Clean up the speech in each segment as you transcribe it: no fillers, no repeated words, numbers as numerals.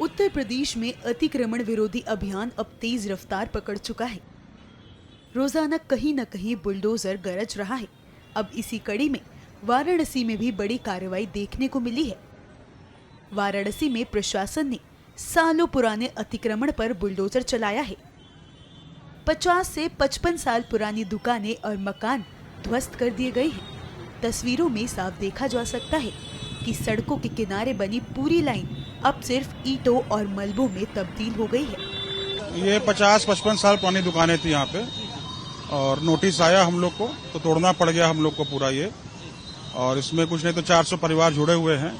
उत्तर प्रदेश में अतिक्रमण विरोधी अभियान अब तेज रफ्तार पकड़ चुका है। रोजाना कहीं न कहीं बुलडोजर गरज रहा है। अब इसी कड़ी में वाराणसी में भी बड़ी कार्रवाई देखने को मिली है। वाराणसी में प्रशासन ने सालों पुराने अतिक्रमण पर बुलडोजर चलाया है। 50 से 55 साल पुरानी दुकानें और मकान ध्वस्त कर दिए गए हैं। तस्वीरों में साफ देखा जा सकता है कि सड़कों के किनारे बनी पूरी लाइन अब सिर्फ ईंटों और मलबों में तब्दील हो गई है। ये 50-55 साल पुरानी दुकानें थी यहाँ पे और नोटिस आया हम लोग को तो तोड़ना पड़ गया हम लोग को पूरा ये। और इसमें कुछ नहीं तो 400 परिवार जुड़े हुए हैं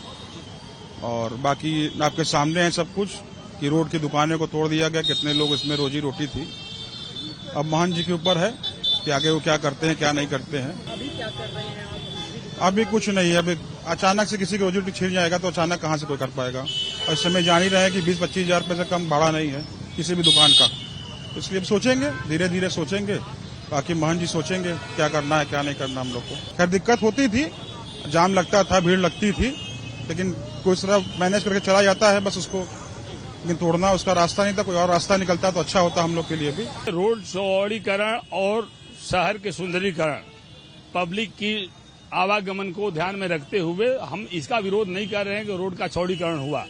और बाकी आपके सामने है सब कुछ कि रोड की दुकानें को तोड़ दिया गया। कितने लोग इसमें रोजी रोटी थी। अब महंत जी के ऊपर है कि आगे वो क्या करते हैं क्या नहीं करते हैं। अभी क्या कर रहे हैं आप? अभी कुछ नहीं है। अभी अचानक से किसी की रोजी रोटी छिड़ जाएगा तो अचानक कहाँ से कोई कर पाएगा। और इस समय जान ही रहे हैं कि 20-25 हजार रुपये से कम भाड़ा नहीं है किसी भी दुकान का। इसलिए अब सोचेंगे, धीरे धीरे सोचेंगे। बाकी महंत जी सोचेंगे क्या करना है क्या नहीं करना हम लोग को। खैर दिक्कत होती थी, जाम लगता था, भीड़ लगती थी, लेकिन कोई तरह मैनेज करके चला जाता है बस उसको। लेकिन तोड़ना उसका रास्ता नहीं था, कोई और रास्ता निकलता तो अच्छा होता हम लोग के लिए भी। रोड चौड़ीकरण और शहर के सुंदरीकरण, पब्लिक की आवागमन को ध्यान में रखते हुए हम इसका विरोध नहीं कर रहे हैं कि रोड का चौड़ीकरण हुआ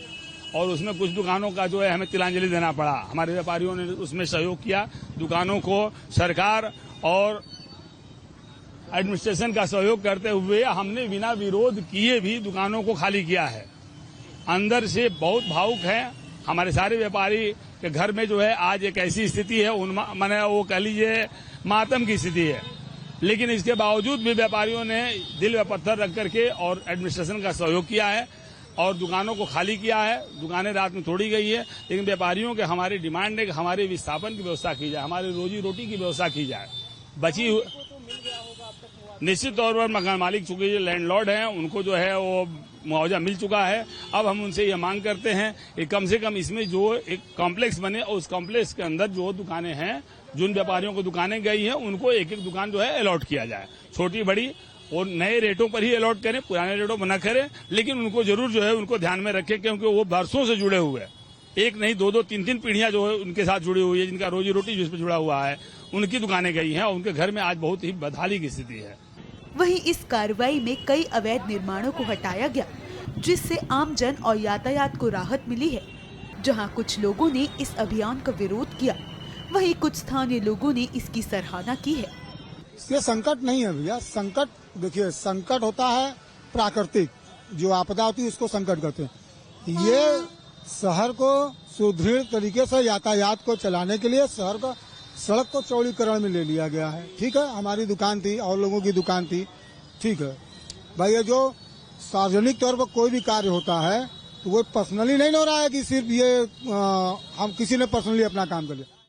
और उसमें कुछ दुकानों का जो है हमें तिलांजलि देना पड़ा। हमारे व्यापारियों ने उसमें सहयोग किया। दुकानों को सरकार और एडमिनिस्ट्रेशन का सहयोग करते हुए हमने बिना विरोध किए भी दुकानों को खाली किया है। अंदर से बहुत भावुक है। हमारे सारे व्यापारी के घर में जो है आज एक ऐसी स्थिति है, माने वो कह लीजिए मातम की स्थिति है। लेकिन इसके बावजूद भी व्यापारियों ने दिल में पत्थर रख करके और एडमिनिस्ट्रेशन का सहयोग किया है और दुकानों को खाली किया है। दुकानें रात में तोड़ी गई है, लेकिन व्यापारियों के हमारी डिमांड है कि हमारे विस्थापन की व्यवस्था की जाए, हमारी रोजी रोटी की व्यवस्था की जाए। बची निश्चित तौर पर मकान मालिक चूंकि जो लैंडलॉर्ड हैं उनको जो है वो मुआवजा मिल चुका है। अब हम उनसे ये मांग करते हैं कि कम से कम इसमें जो एक कॉम्प्लेक्स बने और उस कॉम्प्लेक्स के अंदर जो दुकानें हैं, जिन व्यापारियों को दुकानें गई हैं, उनको एक एक दुकान जो है अलॉट किया जाए। छोटी बड़ी और नए रेटों पर ही अलॉट करें, पुराने रेटों पर न करें, लेकिन उनको जरूर जो है उनको ध्यान में रखें क्योंकि वो बरसों से जुड़े हुए हैं। एक नहीं दो 3 पीढ़ियां जो है उनके साथ जुड़ी हुई है, जिनका रोजी रोटी जिस पर जुड़ा हुआ है, उनकी दुकानें गई हैं और उनके घर में आज बहुत ही बदहाली की स्थिति है। वहीं इस कार्रवाई में कई अवैध निर्माणों को हटाया गया, जिससे आमजन और यातायात को राहत मिली है। जहां कुछ लोगों ने इस अभियान का विरोध किया, वहीं कुछ स्थानीय लोगों ने इसकी सराहना की है। ये संकट नहीं है भैया। संकट देखिए, संकट होता है प्राकृतिक, जो आपदा होती है उसको संकट कहते हैं। ये शहर को सुदृढ़ तरीके से यातायात को चलाने के लिए शहर का सड़क को चौड़ीकरण में ले लिया गया है। ठीक है, हमारी दुकान थी और लोगों की दुकान थी, ठीक है भाई। ये जो सार्वजनिक तौर पर कोई भी कार्य होता है तो वो पर्सनली नहीं हो रहा है कि सिर्फ ये हम किसी ने पर्सनली अपना काम कर लिया।